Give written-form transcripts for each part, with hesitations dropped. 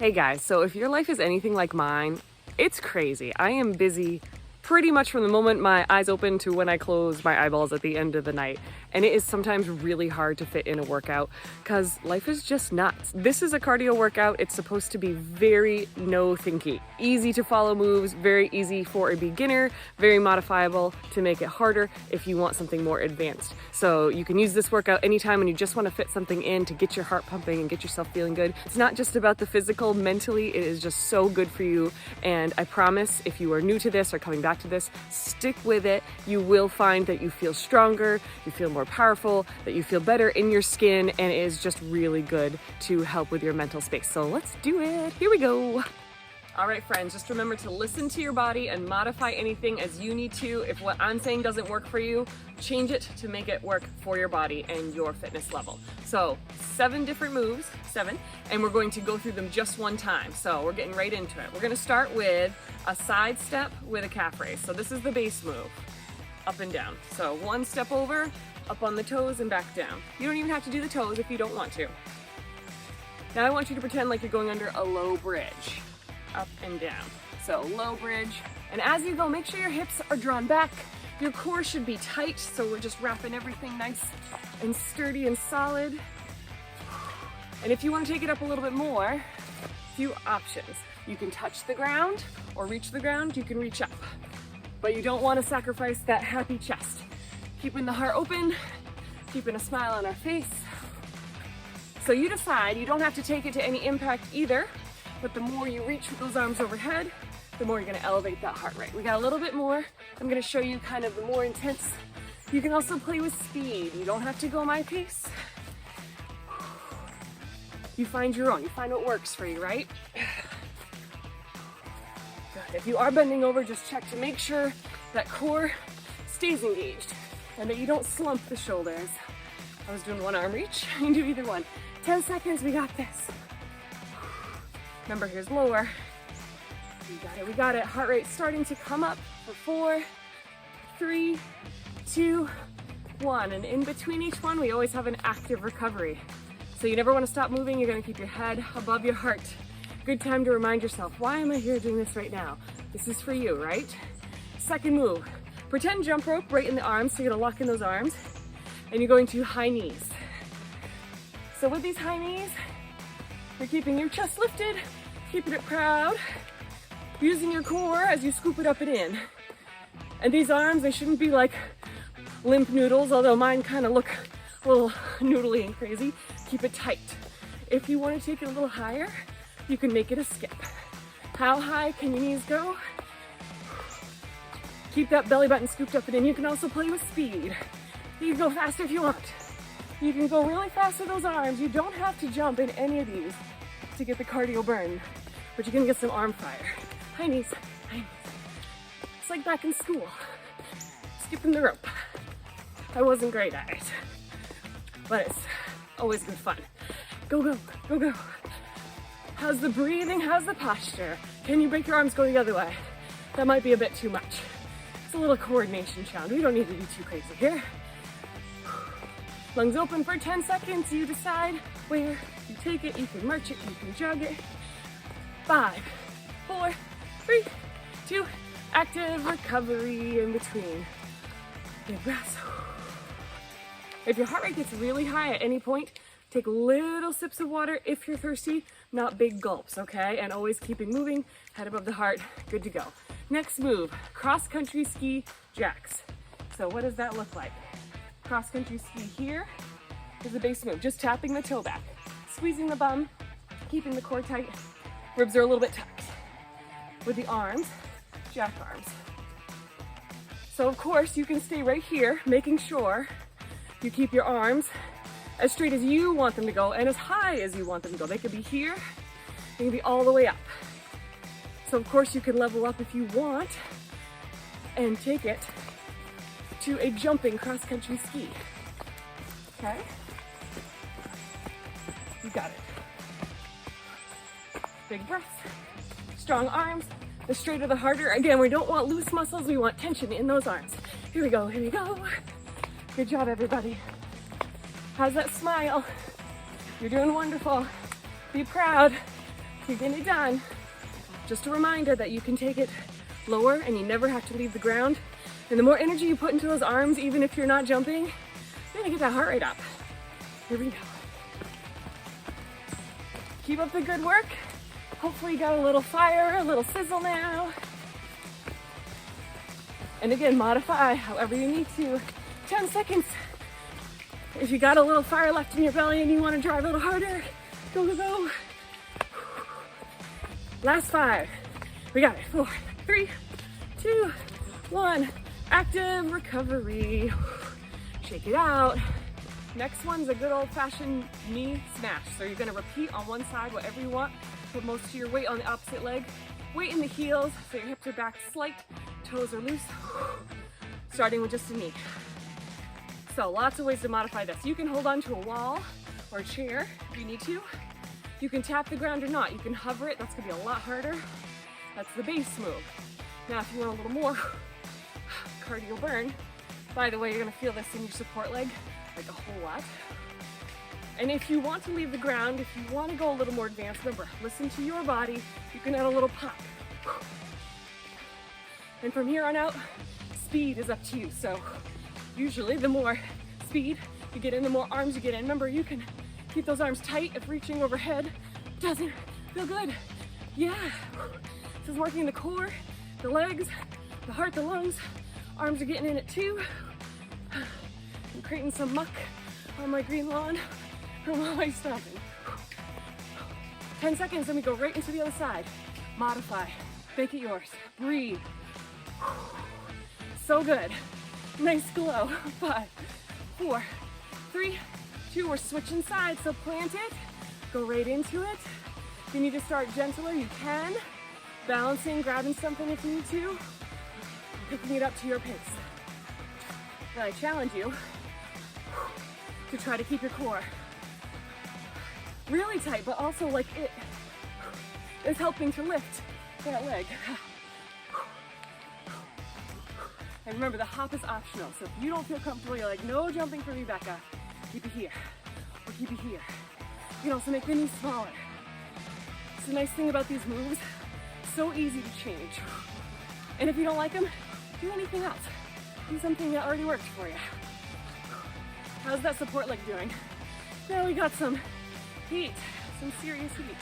Hey guys, so if your life is anything like mine, it's crazy. I am busy pretty much from the moment my eyes open to when I close my eyeballs at the end of the night. And it is sometimes really hard to fit in a workout because life is just nuts. This is a cardio workout. It's supposed to be very no thinky. Easy to follow moves, very easy for a beginner, very modifiable to make it harder if you want something more advanced. So you can use this workout anytime when you just want to fit something in to get your heart pumping and get yourself feeling good. It's not just about the physical, mentally, it is just so good for you. And I promise if you are new to this or coming back to this, stick with it. You will find that you feel stronger, you feel more powerful, that you feel better in your skin, and it is just really good to help with your mental space. So let's do it. Here we go. All right, friends, just remember to listen to your body and modify anything as you need to. If what I'm saying doesn't work for you, change it to make it work for your body and your fitness level. So 7 different moves, 7, and we're going to go through them just one time. So we're getting right into it. We're gonna start with a side step with a calf raise. So this is the base move, up and down. So 1 step over, up on the toes and back down. You don't even have to do the toes if you don't want to. Now I want you to pretend like you're going under a low bridge. Up and down. So low bridge. And as you go, make sure your hips are drawn back. Your core should be tight, so we're just wrapping everything nice and sturdy and solid. And if you want to take it up a little bit more, few options. You can touch the ground or reach the ground, you can reach up. But you don't want to sacrifice that happy chest. Keeping the heart open, keeping a smile on our face. So you decide, you don't have to take it to any impact either. But the more you reach with those arms overhead, the more you're gonna elevate that heart rate. We got a little bit more. I'm gonna show you kind of the more intense. You can also play with speed. You don't have to go my pace. You find your own, you find what works for you, right? Good. If you are bending over, just check to make sure that core stays engaged and that you don't slump the shoulders. I was doing one arm reach, you can do either one. 10 seconds, we got this. Remember, here's lower. We got it. Heart rate starting to come up for 4, 3, 2, 1. And in between each one, we always have an active recovery. So you never want to stop moving. You're going to keep your head above your heart. Good time to remind yourself, why am I here doing this right now? This is for you, right? Second move, pretend jump rope right in the arms. So you're going to lock in those arms and you're going to high knees. So with these high knees, you're keeping your chest lifted, keeping it proud, using your core as you scoop it up and in. And these arms, they shouldn't be like limp noodles, although mine kind of look a little noodly and crazy. Keep it tight. If you want to take it a little higher, you can make it a skip. How high can your knees go? Keep that belly button scooped up and in. You can also play with speed. You can go faster if you want. You can go really fast with those arms. You don't have to jump in any of these to get the cardio burn, but you can get some arm fire. High knees, high knees. It's like back in school, skipping the rope. I wasn't great at it, but it's always been fun. Go, go, go, go. How's the breathing? How's the posture? Can you break your arms going the other way? That might be a bit too much. It's a little coordination challenge. We don't need to be too crazy here. Lungs open for 10 seconds. You decide where you take it. You can march it, you can jog it. 5, 4, 3, 2, active recovery in between. Big breaths. If your heart rate gets really high at any point, take little sips of water if you're thirsty, not big gulps, okay? And always keeping moving, head above the heart, good to go. Next move, cross-country ski jacks. So what does that look like? Cross-country ski here is the base move, just tapping the toe back, squeezing the bum, keeping the core tight, ribs are a little bit tucked. With the arms, jack arms. So of course you can stay right here, making sure you keep your arms as straight as you want them to go and as high as you want them to go. They could be here, they can be all the way up. So of course you can level up if you want and take it to a jumping cross-country ski. Okay? You got it. Big breaths, strong arms. The straighter the harder. Again, we don't want loose muscles, we want tension in those arms. Here we go, here we go. Good job, everybody. How's that smile? You're doing wonderful. Be proud. You're getting it done. Just a reminder that you can take it lower and you never have to leave the ground. And the more energy you put into those arms, even if you're not jumping, you're gonna get that heart rate up. Here we go. Keep up the good work. Hopefully you got a little fire, a little sizzle now. And again, modify however you need to. 10 seconds. If you got a little fire left in your belly and you want to drive a little harder, go, go, go. Last 5. We got it. 4, 3, 2, 1. Active recovery. Shake it out. Next one's a good old-fashioned knee smash. So you're gonna repeat on one side whatever you want. Put most of your weight on the opposite leg. Weight in the heels, so your hips are back slight, toes are loose. Starting with just a knee. So lots of ways to modify this. You can hold on to a wall or a chair if you need to. You can tap the ground or not. You can hover it, that's gonna be a lot harder. That's the base move. Now if you want a little more cardio burn, by the way, you're gonna feel this in your support leg, like a whole lot. And if you want to leave the ground, if you want to go a little more advanced, remember, listen to your body. You can add a little pop. And from here on out, speed is up to you. So usually the more speed you get in, the more arms you get in. Remember, you can keep those arms tight if reaching overhead doesn't feel good. Yeah, this is working the core, the legs, the heart, the lungs. Arms are getting in it too. I'm creating some muck on my green lawn from all my stomping. 10 seconds, then we go right into the other side. Modify, make it yours. Breathe. So good. Nice glow. 5, 4, 3, 2, we're switching sides, so plant it. Go right into it. If you need to start gentler, you can. Balancing, grabbing something if you need to. Picking it up to your pace. And I challenge you to try to keep your core really tight, but also like it is helping to lift that leg. And remember, the hop is optional, so if you don't feel comfortable, you're like, no jumping for me, Becca. Keep it here, or keep it here. You can also make the knees smaller. It's the nice thing about these moves, so easy to change. And if you don't like them, do anything else. Do something that already worked for you. How's that support leg doing? Now we got some heat, some serious heat.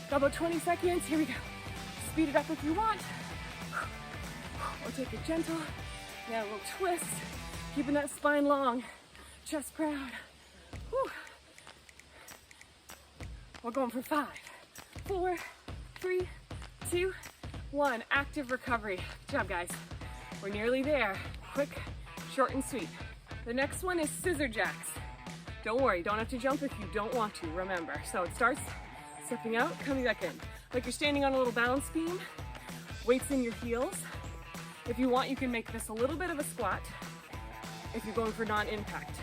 Got about 20 seconds, here we go. Speed it up if you want. Or take it gentle. Now a little twist. Keeping that spine long, chest proud. Whew. We're going for 5, 4, 3, 2, 1. Active recovery. Good job, guys. We're nearly there. Quick, short, and sweet. The next one is scissor jacks. Don't worry, you don't have to jump if you don't want to, remember. So it starts stepping out, coming back in. Like you're standing on a little balance beam, weights in your heels. If you want, you can make this a little bit of a squat if you're going for non-impact.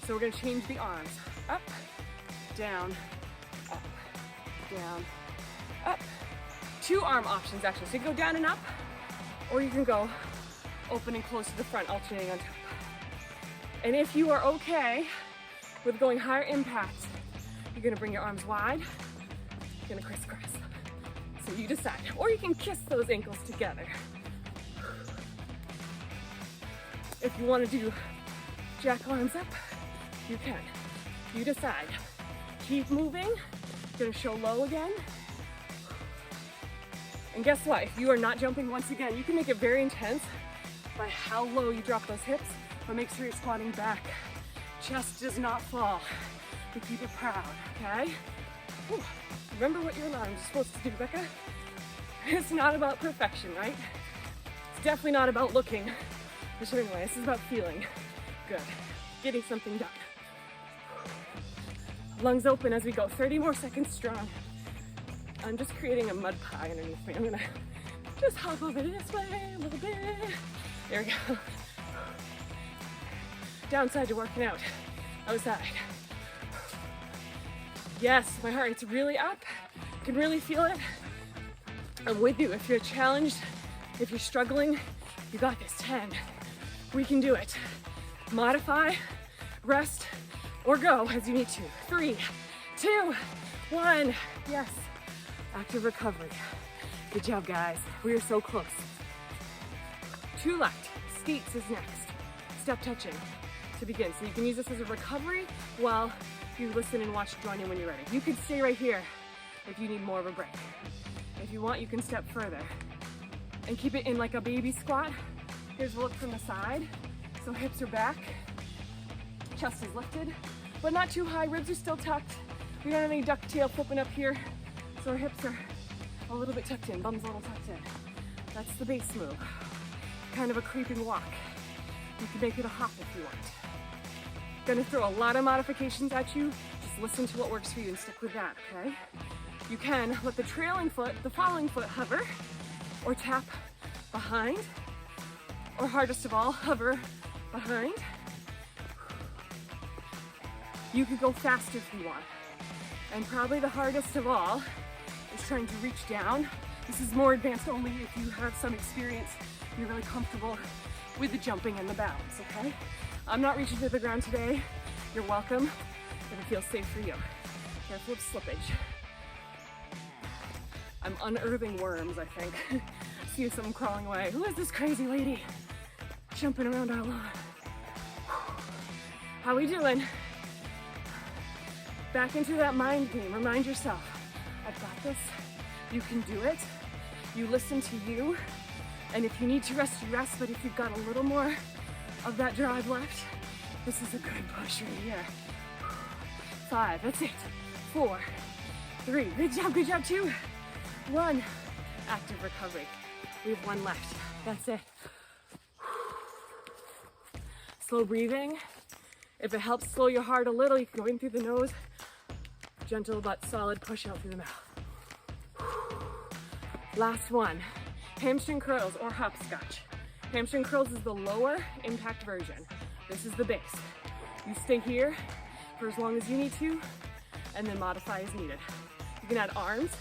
So we're gonna change the arms. Up, down, up, down, up. 2 arm options actually. So you can go down and up, or you can go open and close to the front, alternating on top. And if you are okay with going higher impact, you're gonna bring your arms wide, you're gonna crisscross. So you decide. Or you can kiss those ankles together. If you wanna do jack arms up, you can. You decide. Keep moving. Gonna show low again. And guess what? If you are not jumping once again, you can make it very intense by how low you drop those hips, but make sure you're squatting back. Chest does not fall. We keep it proud, okay? Whew. Remember what your arms are supposed to do, Becca? It's not about perfection, right? It's definitely not about looking a certain way. This is about feeling good, getting something done. Lungs open as we go. 30 more seconds strong. I'm just creating a mud pie underneath me. I'm gonna just hop over this way a little bit. There we go. Downside to working out. Outside. Yes, my heart rate's really up. I can really feel it. I'm with you. If you're challenged, if you're struggling, you got this. 10. We can do it. Modify, rest, or go as you need to. 3, 2, 1. Yes. Active recovery. Good job, guys. We are so close. 2 left. Skates is next. Step touching to begin. So you can use this as a recovery while you listen and watch, join in when you're ready. You could stay right here if you need more of a break. If you want, you can step further and keep it in like a baby squat. Here's a look from the side. So hips are back, chest is lifted, but not too high. Ribs are still tucked. We don't have any ducktail flipping up here. So our hips are a little bit tucked in, bum's a little tucked in. That's the base move. Kind of a creeping walk. You can make it a hop if you want. Gonna throw a lot of modifications at you. Just listen to what works for you and stick with that, okay? You can let the trailing foot, the following foot hover or tap behind, or hardest of all, hover behind. You could go faster if you want. And probably the hardest of all is trying to reach down. This is more advanced only if you have some experience, you're really comfortable with the jumping and the bounce, okay? I'm not reaching to the ground today. You're welcome, if it feels safe for you. Careful of slippage. I'm unearthing worms, I think. See someone crawling away. Who is this crazy lady jumping around our lawn? How we doing? Back into that mind game. Remind yourself, I've got this. You can do it. You listen to you. And if you need to rest, you rest. But if you've got a little more of that drive left, this is a good push right here. 5, that's it. 4, 3, good job, 2, 1. Active recovery. We have 1 left. That's it. Slow breathing. If it helps slow your heart a little, you can go in through the nose. Gentle but solid push out through the mouth. Last one. Hamstring curls or hopscotch. Hamstring curls is the lower impact version. This is the base. You stay here for as long as you need to, and then modify as needed. You can add arms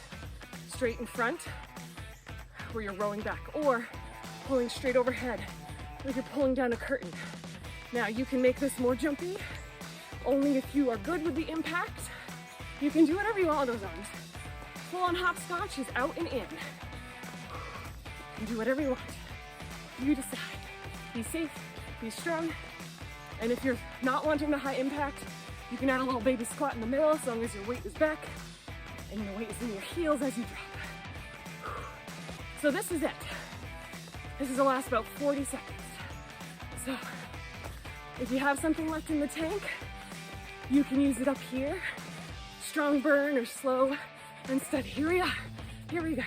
straight in front, where you're rowing back, or pulling straight overhead, like you're pulling down a curtain. Now you can make this more jumpy, only if you are good with the impact. You can do whatever you want with those arms. Full on hopscotch is out and in. You can do whatever you want. You decide. Be safe, be strong, and if you're not wanting the high impact, you can add a little baby squat in the middle as long as your weight is back and your weight is in your heels as you drop. So this is it. This is the last about 40 seconds. So if you have something left in the tank, you can use it up here. Strong burn or slow and steady. Here we are. Here we go.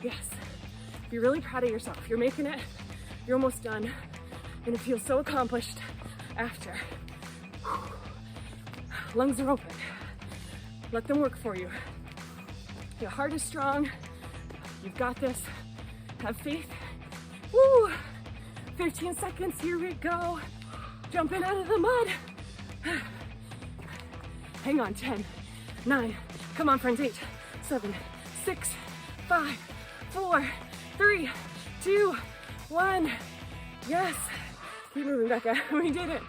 Yes. Be really proud of yourself. You're making it. You're almost done. And it feels so accomplished after. Lungs are open. Let them work for you. Your heart is strong. You've got this. Have faith. Woo! 15 seconds. Here we go. Jumping out of the mud. Hang on. 10, 9. Come on, friends. 8, 7, 6, 5, 4, 3, 2, 1. Yes. Keep moving, Becca. We did it.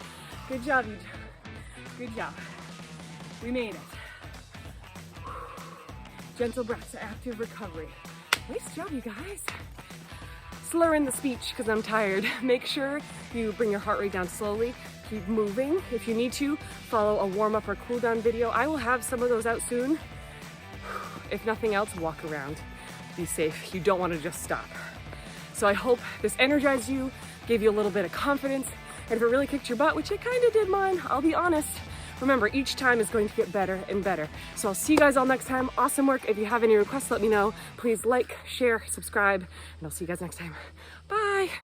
Good job, you. Good job. We made it. Gentle breaths, active recovery. Nice job, you guys. Slurring the speech because I'm tired. Make sure you bring your heart rate down slowly. Keep moving. If you need to, follow a warm-up or cool-down video. I will have some of those out soon. If nothing else, walk around. Be safe. You don't want to just stop. So I hope this energized you, gave you a little bit of confidence, and if it really kicked your butt, which it kind of did mine, I'll be honest, remember, each time is going to get better and better. So I'll see you guys all next time. Awesome work. If you have any requests, let me know. Please like, share, subscribe, and I'll see you guys next time. Bye.